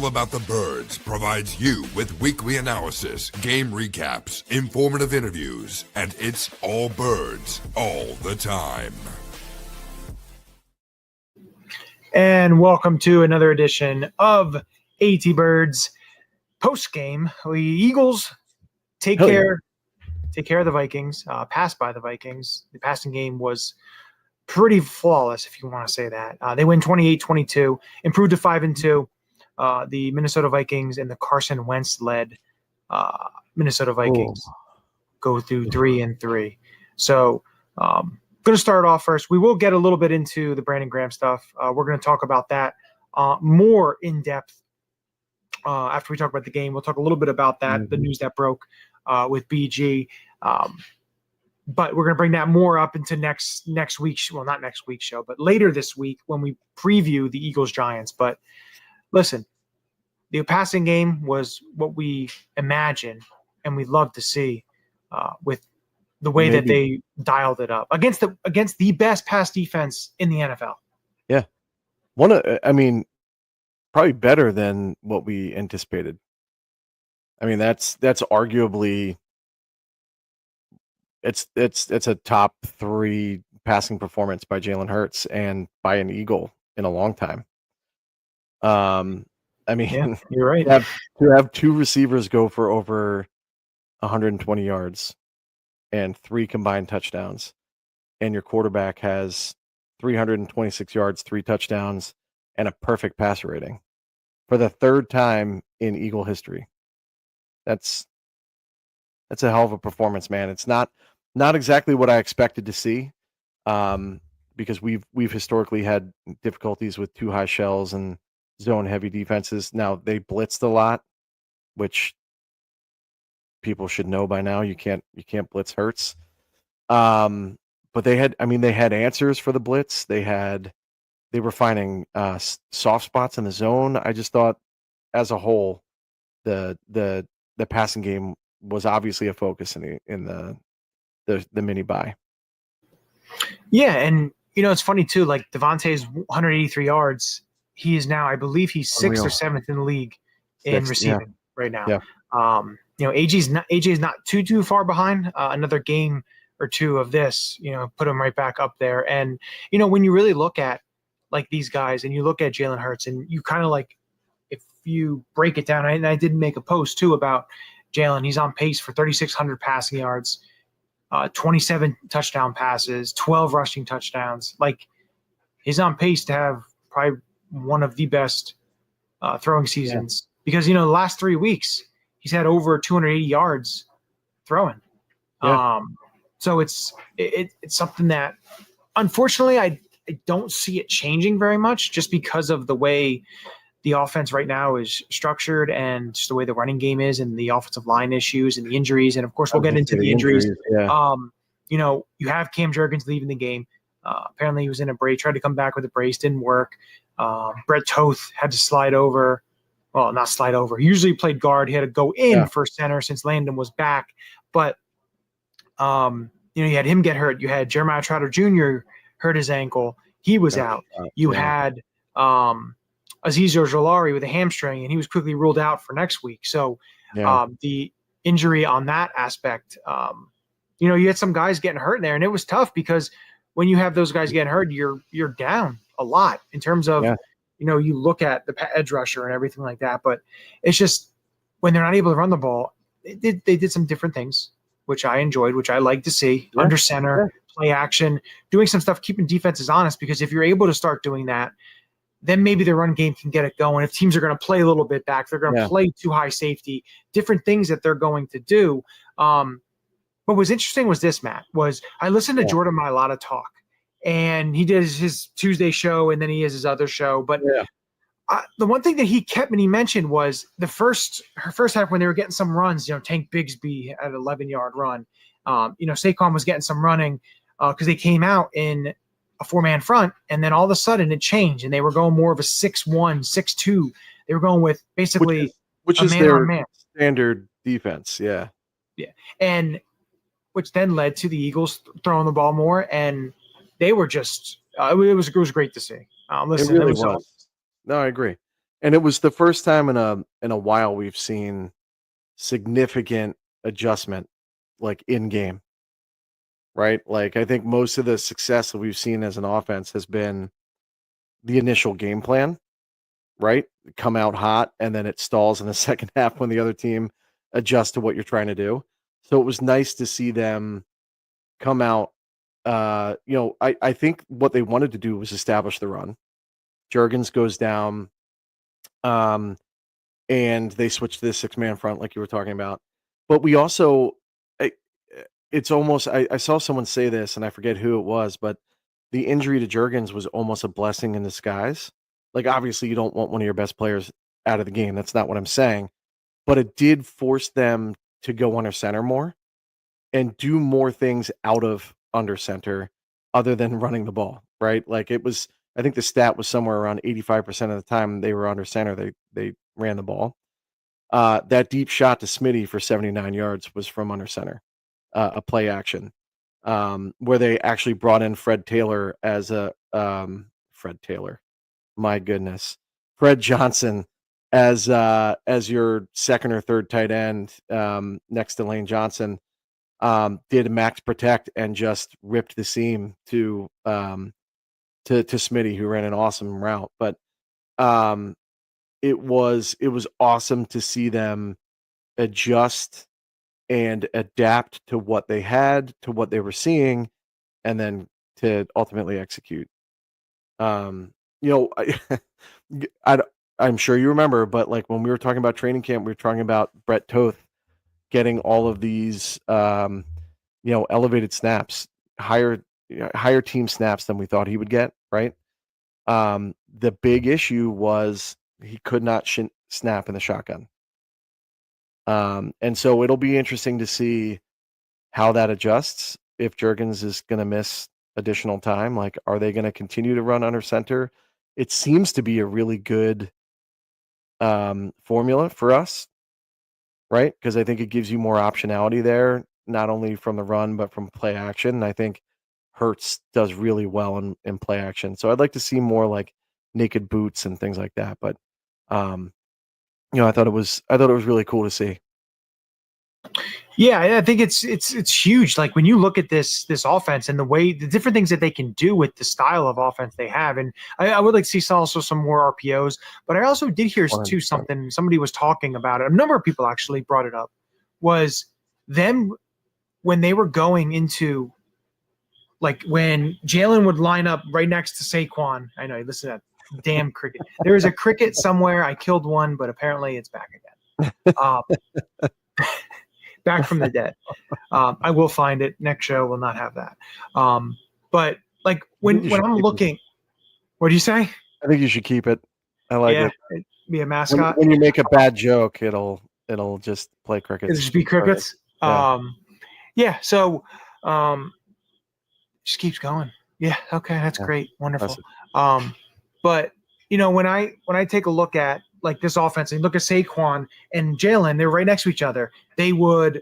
About the Birds provides you with weekly analysis, game recaps, informative interviews, and it's all birds all the time. And welcome to another edition of AATBirds Postgame. The Eagles take care of the Vikings, pass by the Vikings. The passing game was pretty flawless, if you want to say that. They win 28-22, improved to 5-2. The Minnesota Vikings and the Carson Wentz-led Minnesota Vikings go through 3-3. So going to start off first. We will get a little bit into the Brandon Graham stuff. We're going to talk about that more in depth after we talk about the game. We'll talk a little bit about that, the news that broke with BG. But we're going to bring that more up into next week's, well, not next week's show, but later this week when we preview the Eagles-Giants. But listen, the passing game was what we imagined and we'd love to see with the way that they dialed it up against the best pass defense in the NFL. Yeah. Probably better than what we anticipated. I mean, that's arguably it's a top 3 passing performance by Jalen Hurts and by an Eagle in a long time. Yeah, you're right. To have 2 receivers go for over 120 yards and 3 combined touchdowns, and your quarterback has 326 yards, 3 touchdowns, and a perfect passer rating for the 3rd time in Eagle history. That's a hell of a performance, man. It's not exactly what I expected to see, because we've historically had difficulties with too high shells and zone heavy defenses. Now they blitzed a lot, which people should know by now. You can't blitz Hurts. But they had answers for the blitz. They were finding soft spots in the zone. I just thought, as a whole, the passing game was obviously a focus in the mini bye. Yeah, and it's funny too. Like DeVonta's 183 yards. He is now, I believe, he's 6th or 7th in the league in receiving right now. Yeah. AJ's not too far behind. Another game or two of this, put him right back up there. And when you really look at like these guys, and you look at Jalen Hurts, and you kind of like, if you break it down, and I did make a post too about Jalen. He's on pace for 3,600 passing yards, 27 touchdown passes, 12 rushing touchdowns. Like, he's on pace to have probably one of the best throwing seasons, because the last 3 weeks he's had over 280 yards throwing. So it's something that, unfortunately, I don't see it changing very much, just because of the way the offense right now is structured and just the way the running game is, and the offensive line issues and the injuries. And of course we'll get into the injuries. Yeah. You have Cam Jurgens leaving the game. Apparently he was in a brace, tried to come back with a brace, didn't work. Brett Toth had to slide over. Well, not slide over. He usually played guard. He had to go in for center since Landon was back. But, you had him get hurt. You had Jeremiah Trotter Jr. hurt his ankle. He was out. You had Azeez Ojulari with a hamstring, and he was quickly ruled out for next week. So the injury on that aspect, you had some guys getting hurt in there, and it was tough, because when you have those guys getting hurt, you're down a lot in terms of, you look at the edge rusher and everything like that. But it's just, when they're not able to run the ball, they did some different things, which I enjoyed, which I like to see. Under center, play action, doing some stuff, keeping defenses honest, because if you're able to start doing that, then maybe the run game can get it going. If teams are going to play a little bit back, they're going to play too high safety, different things that they're going to do. What was interesting was this, Matt, was I listened to Jordan Mailata talk, and he did his Tuesday show, and then he has his other show. But the one thing that he kept and he mentioned was her first half, when they were getting some runs, Tank Bigsby at an 11-yard run. Saquon was getting some running because they came out in a 4-man front, and then all of a sudden it changed, and they were going more of a 6-1, 6-2. They were going with basically which is their standard defense, and which then led to the Eagles throwing the ball more, and they were just it was great to see. Listen, it really was. No, I agree. And it was the first time in a while we've seen significant adjustment, like in game, right? Like I think most of the success that we've seen as an offense has been the initial game plan, right? Come out hot and then it stalls in the second half when the other team adjusts to what you're trying to do. So it was nice to see them come out. I think what they wanted to do was establish the run. Jurgens goes down, and they switch to the 6-man front like you were talking about. But we also, I- it's almost, I saw someone say this and I forget who it was, but the injury to Jurgens was almost a blessing in disguise. Like, obviously, you don't want one of your best players out of the game. That's not what I'm saying. But it did force them to go under center more and do more things out of under center other than running the ball, right? Like it was, I think the stat was somewhere around 85% of the time they were under center, they ran the ball. That deep shot to Smitty for 79 yards was from under center, a play action, where they actually brought in Fred Taylor as Fred Taylor, my goodness, Fred Johnson as your second or third tight end, next to Lane Johnson. Did a max protect and just ripped the seam to Smitty, who ran an awesome route. But it was awesome to see them adjust and adapt to what they had, to what they were seeing, and then to ultimately execute. Um, you know, I'm sure you remember, but like when we were talking about training camp, we were talking about Brett Toth getting all of these elevated snaps, higher team snaps than we thought he would get, right? The big issue was he could not snap in the shotgun. And so it'll be interesting to see how that adjusts. If Jurgens is going to miss additional time, like, are they going to continue to run under center? It seems to be a really good formula for us, right? Because I think it gives you more optionality there, not only from the run, but from play action. And I think Hurts does really well in play action. So I'd like to see more like naked boots and things like that. But I thought it was really cool to see. Yeah, I think it's huge. Like when you look at this offense and the different things that they can do with the style of offense they have, and I would like to see also some more RPOs. But I also did hear too something somebody was talking about it. A number of people actually brought it up. Was them when they were going into, like when Jalen would line up right next to Saquon. I know you listen to that damn cricket. There is a cricket somewhere. I killed one, but apparently it's back again. Back from the dead. I will find it. Next show will not have that. But like when I'm looking, what do you say? I think you should keep it. I like it. Be a mascot. When you make a bad joke, it'll just play crickets. It'll just be crickets. Yeah. So just keeps going. Yeah. Okay. That's great. Wonderful. But when I take a look at like this offense and look at Saquon and Jalen, they're right next to each other. They would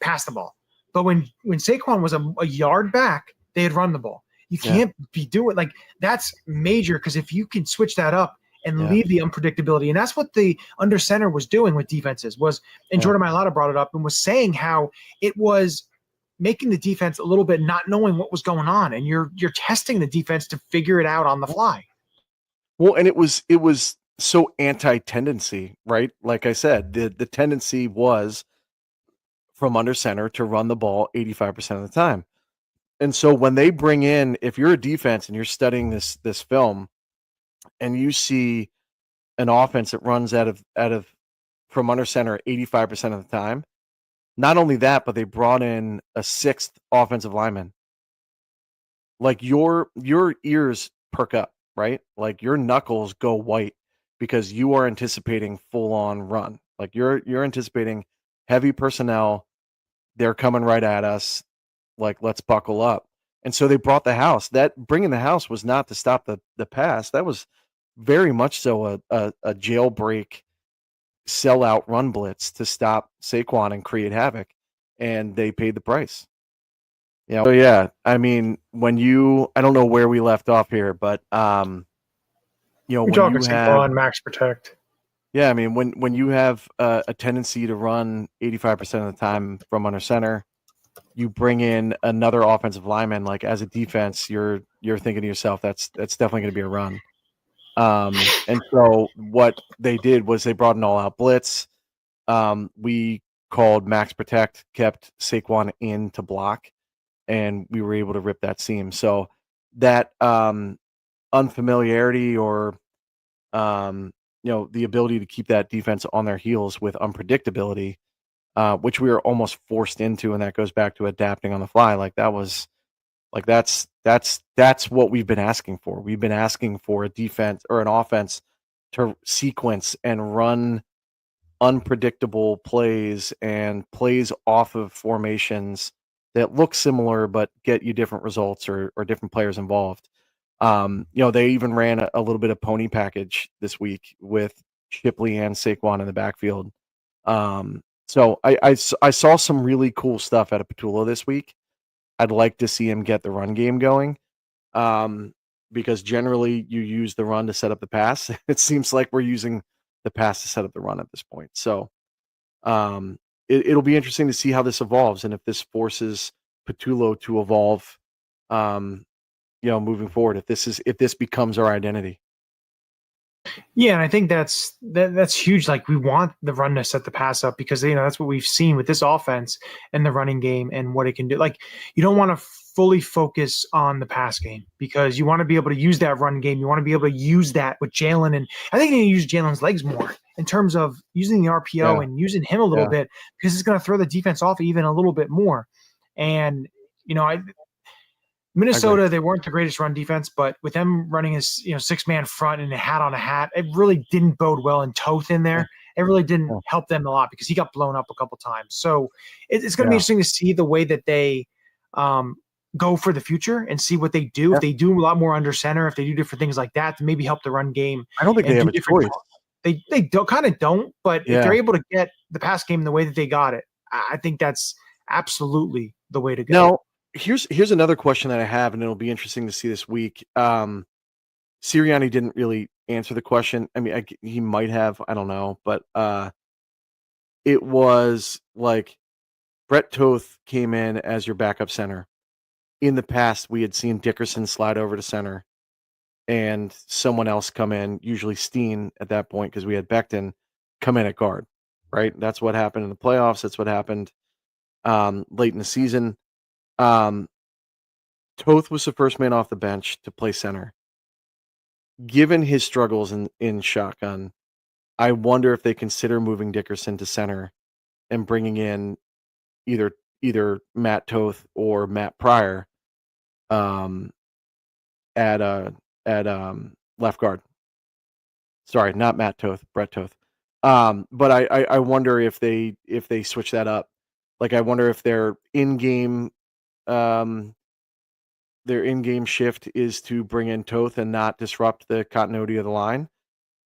pass the ball. But when Saquon was a yard back, they'd run the ball. You can't be doing like that's major, because if you can switch that up and leave the unpredictability, and that's what the under center was doing with defenses and Jordan Mailata brought it up and was saying how it was making the defense a little bit not knowing what was going on, and you're testing the defense to figure it out on the fly. Well, and it was so anti-tendency, right? Like I said, the tendency was from under center to run the ball 85% of the time. And so when they bring in, if you're a defense and you're studying this film and you see an offense that runs out of from under center 85% of the time, not only that, but they brought in a sixth offensive lineman. Like your ears perk up, right? Like your knuckles go white because you are anticipating full on run. Like you're anticipating heavy personnel. They're coming right at us. Like, let's buckle up. And so they brought the house. That bringing the house was not to stop the pass. That was very much so a jailbreak sellout run blitz to stop Saquon and create havoc. And they paid the price. So yeah, I mean, I don't know where we left off here, but When You're talking you have Saquon, max protect. Yeah, I mean, when you have a tendency to run 85% of the time from under center, you bring in another offensive lineman. Like as a defense, you're thinking to yourself, that's definitely going to be a run. And so what they did was they brought an all-out blitz. We called max protect, kept Saquon in to block, and we were able to rip that seam. So that unfamiliarity or the ability to keep that defense on their heels with unpredictability, which we were almost forced into, and that goes back to adapting on the fly. That's what we've been asking for. We've been asking for a defense or an offense to sequence and run unpredictable plays and plays off of formations that look similar but get you different results or different players involved. They even ran a little bit of pony package this week with Shipley and Saquon in the backfield. So I saw some really cool stuff out of Petula this week. I'd like to see him get the run game going, because generally you use the run to set up the pass. It seems like we're using the pass to set up the run at this point. So it'll be interesting to see how this evolves and if this forces Petullo to evolve. Moving forward, if this becomes our identity. Yeah, and I think that's huge. Like we want the run to set the pass up because that's what we've seen with this offense and the running game and what it can do. Like you don't want to fully focus on the pass game because you want to be able to use that run game. You want to be able to use that with Jalen, and I think you need to use Jalen's legs more in terms of using the RPO and using him a little bit because it's going to throw the defense off even a little bit more. And Minnesota, they weren't the greatest run defense, but with them running as 6-man front and a hat on a hat, it really didn't bode well. And Toth in there, it really didn't help them a lot because he got blown up a couple times. So it's going to be interesting to see the way that they go for the future and see what they do. If they do a lot more under center, if they do different things like that, to maybe help the run game. I don't think they have a choice. They don't, but if they're able to get the pass game the way that they got it, I think that's absolutely the way to go. Now, here's another question that I have, and it'll be interesting to see this week. Sirianni didn't really answer the question. I mean, he might have, I don't know, but it was like Brett Toth came in as your backup center. In the past, we had seen Dickerson slide over to center and someone else come in, usually Steen at that point, because we had Becton come in at guard, right? That's what happened in the playoffs. That's what happened late in the season. Toth was the first man off the bench to play center. Given his struggles in shotgun, I wonder if they consider moving Dickerson to center and bringing in either Matt Toth or Matt Pryor at left guard. Sorry, not Matt Toth, Brett Toth. But I wonder if they switch that up. Like I wonder if their in-game shift is to bring in Toth and not disrupt the continuity of the line,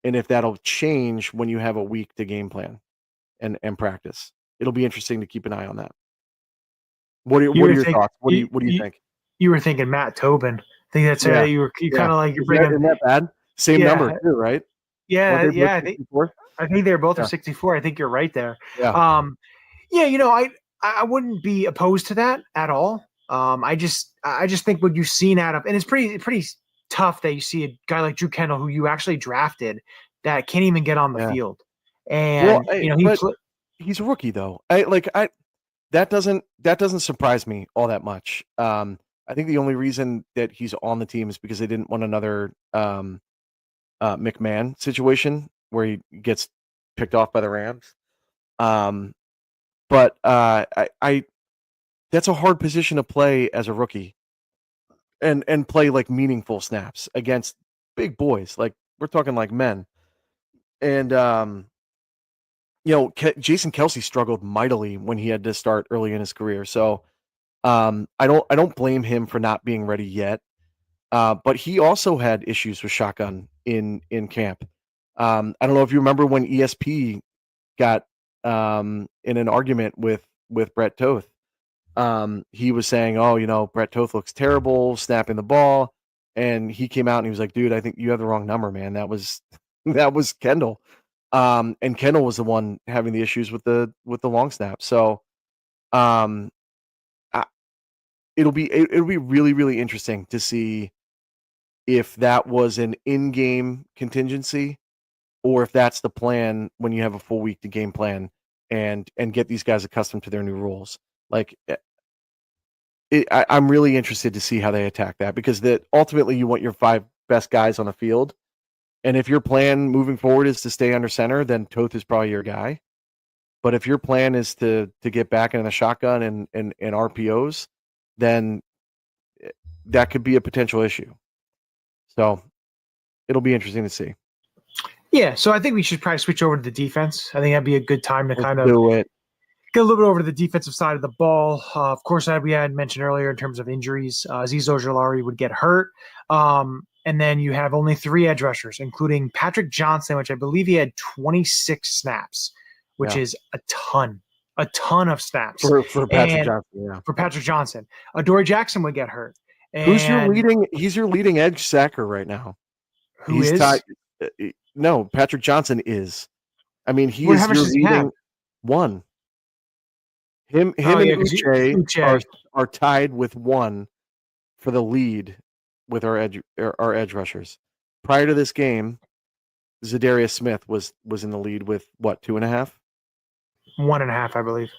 and if that'll change when you have a week to game plan and practice. It'll be interesting to keep an eye on that. What are your thoughts? What do you think? You were thinking Matt Tobin. I think that's you kind of like you're bringing. Isn't that bad? Same number too, right? Yeah, yeah. I think they're both are 64. I think you're right there. Yeah. I wouldn't be opposed to that at all. I just think what you've seen out of, and it's pretty tough that you see a guy like Drew Kendall who you actually drafted that can't even get on the field, and he's a rookie though. That doesn't surprise me all that much. I think the only reason that he's on the team is because they didn't want another McMahon situation where he gets picked off by the Rams. But that's a hard position to play as a rookie and play like meaningful snaps against big boys. Like we're talking like men. And Jason Kelce struggled mightily when he had to start early in his career. So I don't blame him for not being ready yet. But he also had issues with shotgun in camp. I don't know if you remember when ESP got in an argument with Brett Toth. He was saying, Brett Toth looks terrible snapping the ball. and he came out and he was like, dude, I think you have the wrong number, man. That was Kendall. And Kendall was the one having the issues with the long snap. So um it'll be really, really interesting to see if that was an in-game contingency or if that's the plan when you have a full week to game plan and get these guys accustomed to their new rules. Like, I'm really interested to see how they attack that, because that ultimately you want your 5 best guys on the field. And if your plan moving forward is to stay under center, then Toth is probably your guy. But if your plan is to get back into the shotgun and RPOs, then that could be a potential issue. So it'll be interesting to see. Yeah, so I think we should probably switch over to the defense. I think that'd be a good time to kind of do it. Get a little bit over to the defensive side of the ball. Of course, we had mentioned earlier in terms of injuries, Azeez Ojulari would get hurt. And then you have only 3 edge rushers, including Patrick Johnson, which I believe he had 26 snaps, which is a ton of snaps. For Patrick Johnson, yeah. For Patrick Johnson. Adoree Jackson would get hurt. And he's your leading edge sacker right now. He's tied. No, Patrick Johnson is. I mean, he is your leading one. Him and Uche are tied with 1 for the lead with our edge rushers. Prior to this game, Zadarius Smith was in the lead with what, 2.5? 1.5, I believe.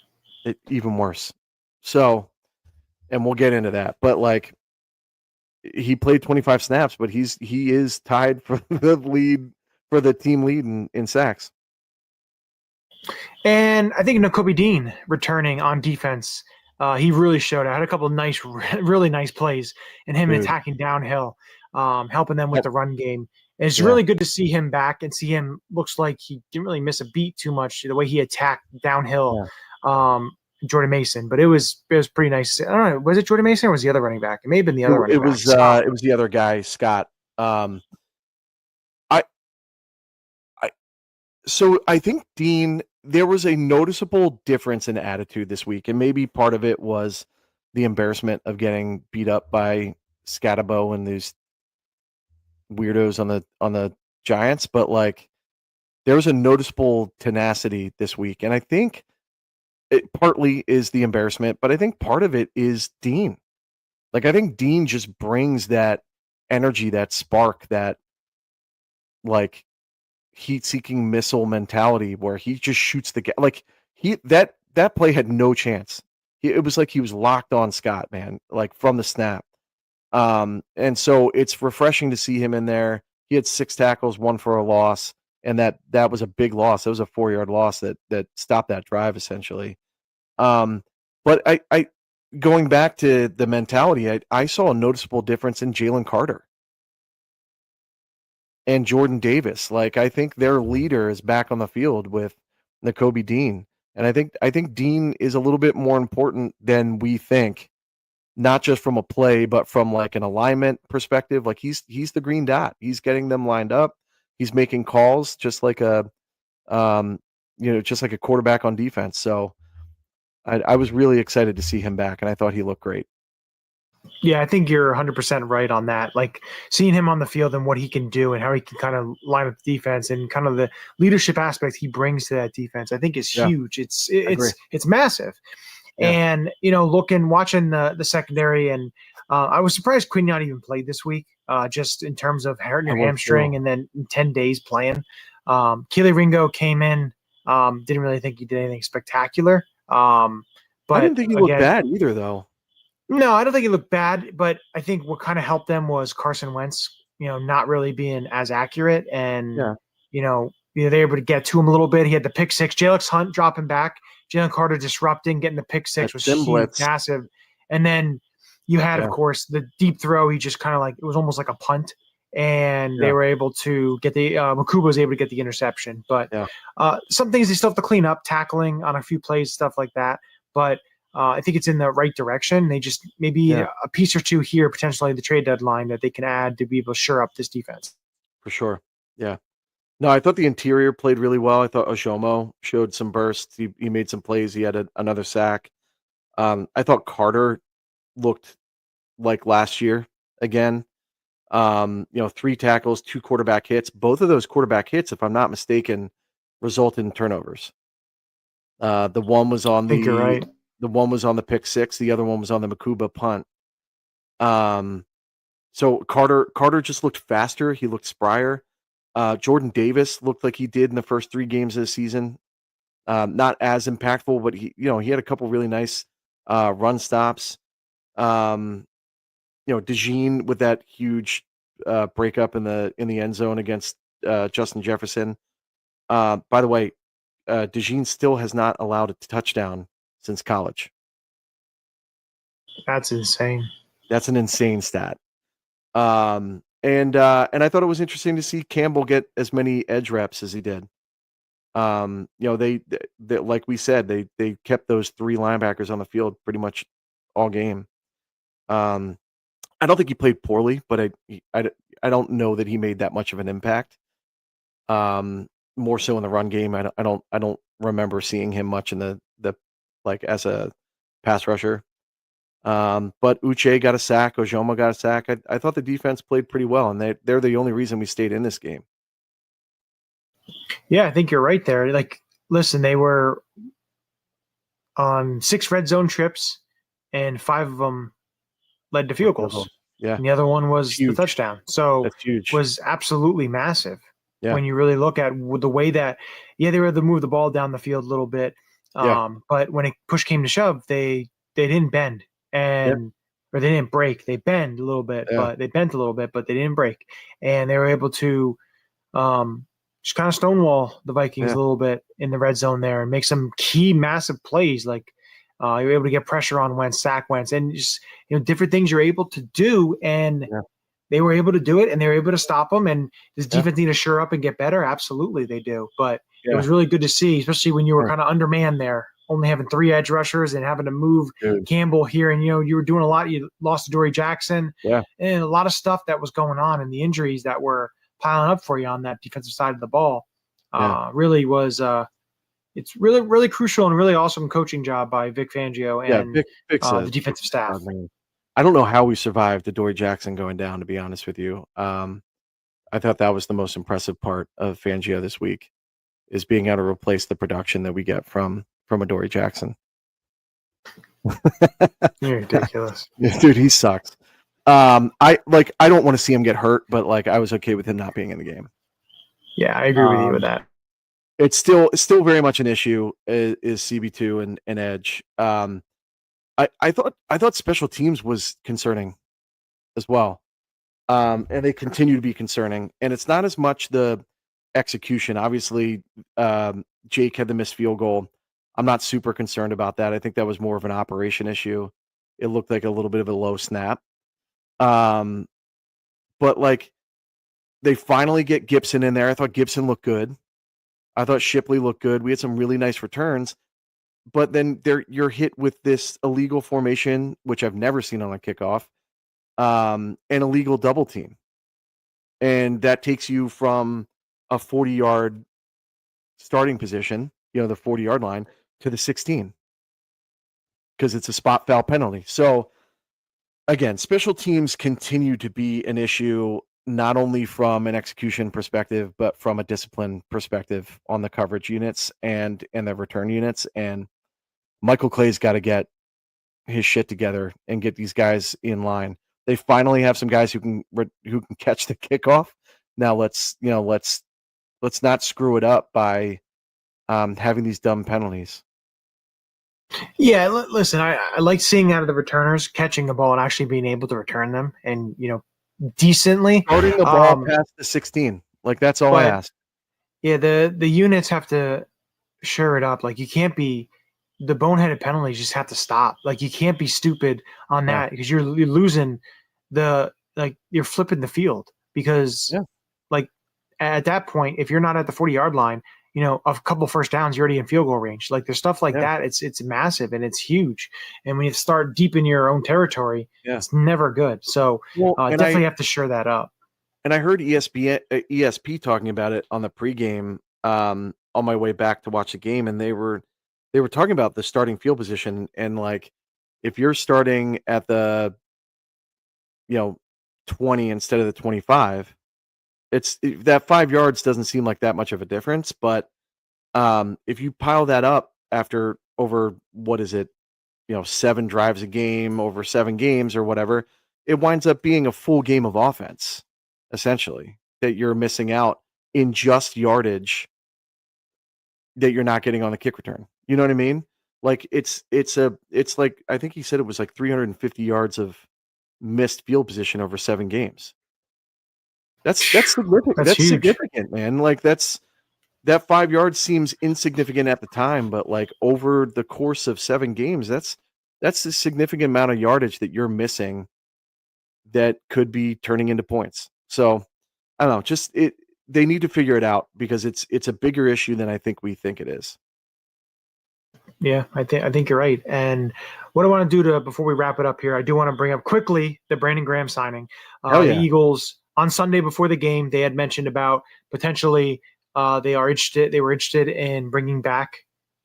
Even worse. So, and we'll get into that. But like, he played 25 snaps, but he is tied for the lead, for the team lead in sacks. And I think Nakobe Dean returning on defense, he really showed out. Had a couple of really nice plays, and him attacking downhill, helping them with the run game. And it's really good to see him back and see him. Looks like he didn't really miss a beat too much, the way he attacked downhill. Jordan Mason, but it was pretty nice. I don't know, was it Jordan Mason or was the other running back? It may have been the other running back. It was the other guy, Scott. So I think Dean, there was a noticeable difference in attitude this week, and maybe part of it was the embarrassment of getting beat up by Scatabo and these weirdos on the Giants, but like, there was a noticeable tenacity this week, and I think it partly is the embarrassment, but I think part of it is Dean. Like, I think Dean just brings that energy, that spark, that like heat-seeking missile mentality where he just shoots the like that play had no chance. It was like he was locked on Scott, man, like from the snap. And so it's refreshing to see him in there. He had 6 tackles, 1 for a loss, and that was a big loss. That was a 4-yard loss that stopped that drive essentially. But I going back to the mentality, I saw a noticeable difference in Jalen Carter and Jordan Davis. Like, I think their leader is back on the field with Nakobe Dean. And I think Dean is a little bit more important than we think, not just from a play, but from like an alignment perspective. Like, he's the green dot. He's getting them lined up. He's making calls just like a quarterback on defense. So I was really excited to see him back, and I thought he looked great. Yeah, I think you're 100% right on that. Like, seeing him on the field and what he can do and how he can kind of line up the defense and kind of the leadership aspect he brings to that defense, I think is huge. It's massive. Yeah. And, watching the secondary, and I was surprised Quignon even played this week, just in terms of hurting your hamstring and then 10 days playing. Keely Ringo came in, didn't really think he did anything spectacular. But I didn't think he looked bad either, though. No, I don't think he looked bad, but I think what kind of helped them was Carson Wentz, not really being as accurate, and they were able to get to him a little bit. He had the pick 6, Jalix Hunt dropping back, Jalen Carter disrupting, getting the pick 6 was huge, massive. And then you had, of course, the deep throw. He just kind of it was almost like a punt, and they were able to get Makuba was able to get the interception. But some things they still have to clean up, tackling on a few plays, stuff like that. But I think it's in the right direction. They just maybe a piece or two here, potentially the trade deadline, that they can add to be able to shore up this defense. For sure. Yeah. No, I thought the interior played really well. I thought Oshomo showed some bursts. He made some plays. He had another sack. I thought Carter looked like last year again. 3 tackles, 2 quarterback hits. Both of those quarterback hits, if I'm not mistaken, resulted in turnovers. The one was on I think you're right. the one was on the pick six. The other one was on the Makuba punt. So Carter just looked faster. He looked sprier. Jordan Davis looked like he did in the first 3 games of the season. Not as impactful, but he had a couple really nice run stops. DeJean with that huge breakup in the end zone against Justin Jefferson. By the way, DeJean still has not allowed a touchdown since college. That's insane. That's an insane stat. And I thought it was interesting to see Campbell get as many edge reps as he did. They like we said, they kept those 3 linebackers on the field pretty much all game. I don't think he played poorly, but I don't know that he made that much of an impact. More so in the run game. I don't remember seeing him much in the like as a pass rusher. But Uche got a sack, Ojoma got a sack. I thought the defense played pretty well, and they're the only reason we stayed in this game. Yeah, I think you're right there. Like, listen, they were on 6 red zone trips, and 5 of them led to field goals. Yeah. And the other one was the touchdown. So that's huge. Was absolutely massive. Yeah. When you really look at the way that, they were able to move the ball down the field a little bit. But when push came to shove, they didn't bend or they didn't break. They bent a little bit, but they didn't break. And they were able to just kind of stonewall the Vikings a little bit in the red zone there and make some key massive plays. Like you were able to get pressure on Wentz, sack Wentz, and just different things you're able to do. And they were able to do it, and they were able to stop them. And does defense need to shore up and get better? Absolutely, they do. But it was really good to see, especially when you were kind of undermanned there, only having 3 edge rushers and having to move Campbell here. And you were doing a lot. You lost to Dory Jackson, and a lot of stuff that was going on, and the injuries that were piling up for you on that defensive side of the ball. Really was. It's really, really crucial and really awesome coaching job by Vic Fangio and the defensive staff. I don't know how we survived the Dory Jackson going down, to be honest with you. I thought that was the most impressive part of Fangio this week, is being able to replace the production that we get from a Dory Jackson. You're ridiculous. Dude, he sucks. I don't want to see him get hurt, but I was okay with him not being in the game. Yeah, I agree with you with that. It's still very much an issue is CB2 and edge. I thought special teams was concerning as well. And they continue to be concerning. And it's not as much the execution. Obviously, Jake had the missed field goal. I'm not super concerned about that. I think that was more of an operation issue. It looked like a little bit of a low snap. But they finally get Gibson in there. I thought Gibson looked good. I thought Shipley looked good. We had some really nice returns. But then you're hit with this illegal formation, which I've never seen on a kickoff, an illegal double team. And that takes you from a 40-yard starting position, the 40-yard line, to the 16, because it's a spot foul penalty. So, again, special teams continue to be an issue, not only from an execution perspective, but from a discipline perspective on the coverage units and the return units. And Michael Clay's got to get his shit together and get these guys in line. They finally have some guys who can catch the kickoff. Now let's not screw it up by having these dumb penalties. Yeah, listen, I like seeing out of the returners catching the ball and actually being able to return them, and decently starting the ball past the 16. That's all I ask. Yeah, the units have to shore it up. You can't be. The boneheaded penalties just have to stop. You can't be stupid on that, because you're losing you're flipping the field, because at that point, if you're not at the 40-yard line, a couple first downs, you're already in field goal range. There's stuff that. It's massive and it's huge. And when you start deep in your own territory, it's never good. So definitely have to shore that up. And I heard ESP talking about it on the pregame on my way back to watch the game, and they were talking about the starting field position, and if you're starting at the 20 instead of the 25, that 5 yards doesn't seem like that much of a difference. But if you pile that up after over, what is it, 7 drives a game over 7 games or whatever, it winds up being a full game of offense, essentially, that you're missing out in just yardage that you're not getting on the kick return. You know what I mean? Like it's like, I think he said it was like 350 yards of missed field position over 7 games. That's significant. That's That's huge. significant, man. Like that 5 yards seems insignificant at the time, but like over the course of 7 games, that's a significant amount of yardage that you're missing that could be turning into points. So I don't know, they need to figure it out because it's a bigger issue than I think we think it is. Yeah, I think you're right. And what I want to do before we wrap it up here, I do want to bring up quickly the Brandon Graham signing. Hell yeah. The Eagles on Sunday before the game, they had mentioned about potentially they were interested in bringing back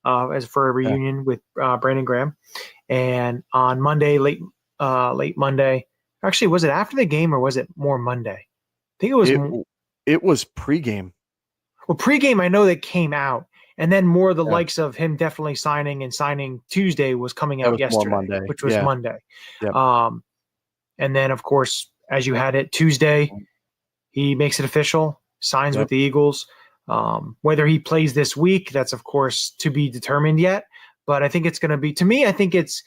as for a reunion with Brandon Graham. And on Monday, late Monday, actually, was it after the game or was it more Monday? I think it was pregame. Well, pregame, I know that came out. And then more of the likes of him definitely signing Tuesday was coming out yesterday, which was Monday. Yep. And then, of course, as you had it, Tuesday, he makes it official, signs with the Eagles. Whether he plays this week, that's, of course, to be determined yet. But I think it's going to be, to me, I think it's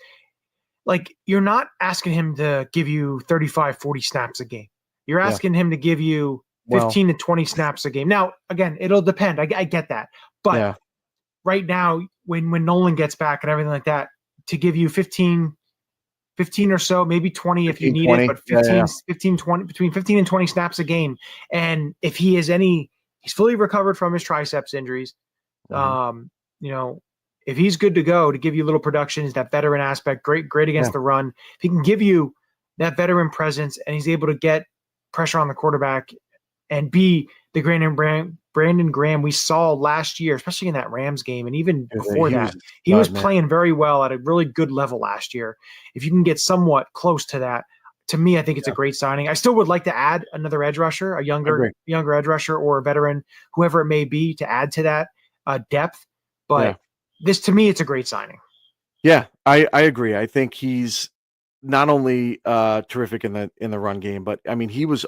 like you're not asking him to give you 35, 40 snaps a game. You're asking him to give you 15 to 20 snaps a game. Now, again, it'll depend. I get that. But right now, when Nolan gets back and everything like that, to give you 15 or so, maybe 20 if you need 20. it, but 15, 20, between 15 and 20 snaps a game. And if he is he's fully recovered from his triceps injuries. If he's good to go to give you a little production, is that veteran aspect, great against the run. If he can give you that veteran presence and he's able to get pressure on the quarterback and be the Brandon Graham we saw last year, especially in that Rams game, and even before that, he was playing very well at a really good level last year. If you can get somewhat close to that, to me, I think it's a great signing. I still would like to add another edge rusher, a younger edge rusher, or a veteran, whoever it may be, to add to that depth. But this, to me, it's a great signing. Yeah, I agree. I think he's not only terrific in the run game, but I mean, he was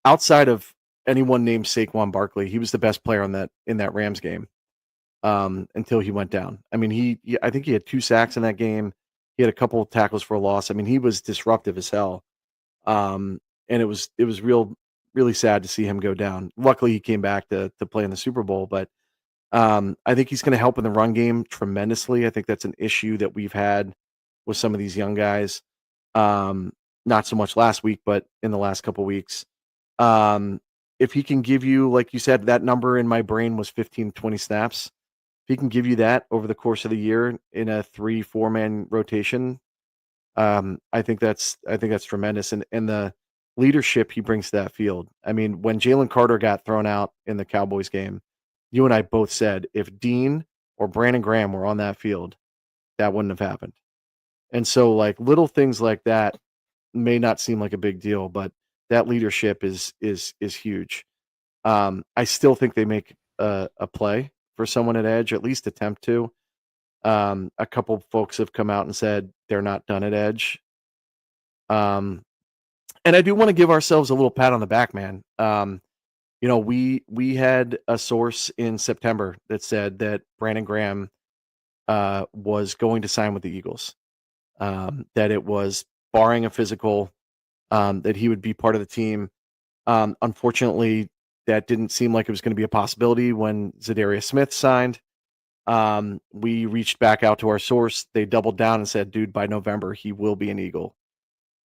outside of anyone named Saquon Barkley, he was the best player in that Rams game until he went down. I mean, I think he had 2 sacks in that game. He had a couple of tackles for a loss. I mean, he was disruptive as hell. And it was really sad to see him go down. Luckily, he came back to play in the Super Bowl, but I think he's going to help in the run game tremendously. I think that's an issue that we've had with some of these young guys. Not so much last week, but in the last couple of weeks. If he can give you, like you said, that number in my brain was 15, 20 snaps. If he can give you that over the course of the year in a 3-4 man rotation, I think that's tremendous. And the leadership he brings to that field. I mean, when Jalen Carter got thrown out in the Cowboys game, you and I both said if Dean or Brandon Graham were on that field, that wouldn't have happened. And so, like, little things like that may not seem like a big deal, but that leadership is huge. I still think they make a play for someone at edge, at least attempt to. A couple folks have come out and said they're not done at edge. And I do want to give ourselves a little pat on the back, man. We had a source in September that said that Brandon Graham was going to sign with the Eagles. That it was barring a physical, that he would be part of the team. Unfortunately, that didn't seem like it was going to be a possibility when Zadarius Smith signed. We reached back out to our source. They doubled down and said, dude, by November, he will be an Eagle.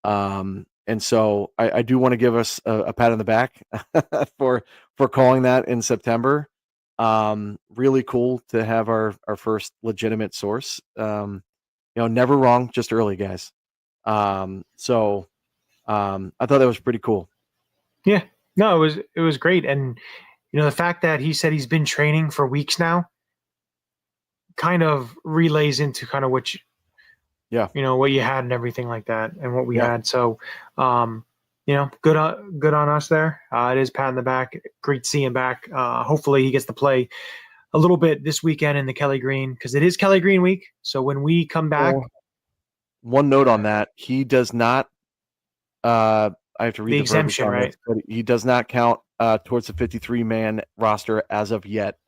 And so I do want to give us a pat on the back for calling that in September. Really cool to have our first legitimate source. Never wrong, just early, guys. So I thought that was pretty cool. Yeah, no, it was great. And, the fact that he said he's been training for weeks now kind of relays into kind of what you had and everything like that and what we had. So, good on us there. It is pat in the back. Great to see him back. Hopefully he gets to play a little bit this weekend in the Kelly Green, because it is Kelly Green week. So when we come back, one note on that, he does not. I have to read the exemption, right? this, but he does not count towards the 53-man roster as of yet.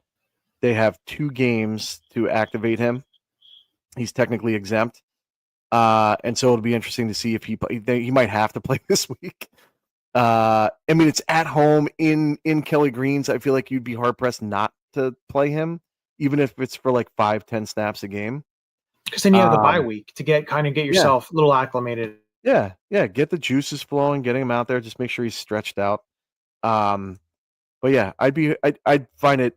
They have 2 games to activate him. He's technically exempt. And so it'll be interesting to see if he might have to play this week. I mean, it's at home in Kelly Green's. I feel like you'd be hard pressed not to play him, even if it's for like 5-10 snaps a game. Because then you have the bye week to get yourself a little acclimated. Yeah, get the juices flowing, getting him out there. Just make sure he's stretched out. But yeah, I would find it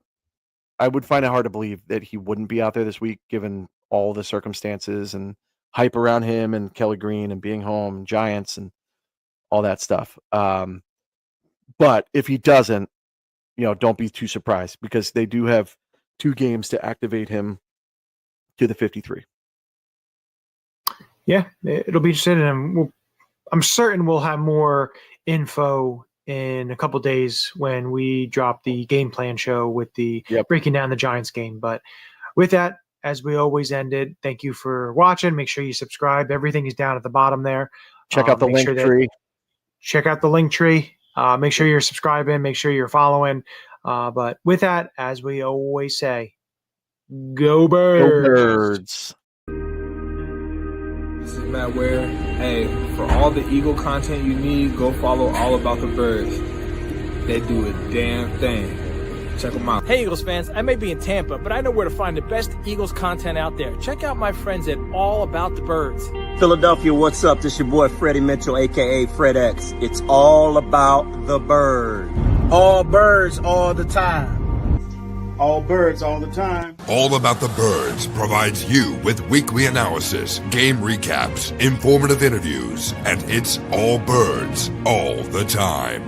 hard to believe that he wouldn't be out there this week, given all the circumstances and hype around him and Kelly Green and being home and Giants and all that stuff. But if he doesn't, don't be too surprised, because they do have 2 games to activate him to the 53. Yeah, it'll be interesting. And I'm certain we'll have more info in a couple of days when we drop the game plan show with the breaking down the Giants game. But with that, as we always ended, thank you for watching. Make sure you subscribe. Everything is down at the bottom there. Check out the link tree. Check out the link tree. Make sure you're subscribing. Make sure you're following. But with that, as we always say, go Birds. Go Birds. This is Matt Ware. Hey, for all the Eagle content you need, go follow All About the Birds. They do a damn thing. Check them out. Hey, Eagles fans, I may be in Tampa, but I know where to find the best Eagles content out there. Check out my friends at All About the Birds. Philadelphia, what's up? This your boy Freddie Mitchell, a.k.a. Fred X. It's all about the bird. All birds all the time. All birds all the time. All About the Birds provides you with weekly analysis, game recaps, informative interviews, and it's all birds all the time.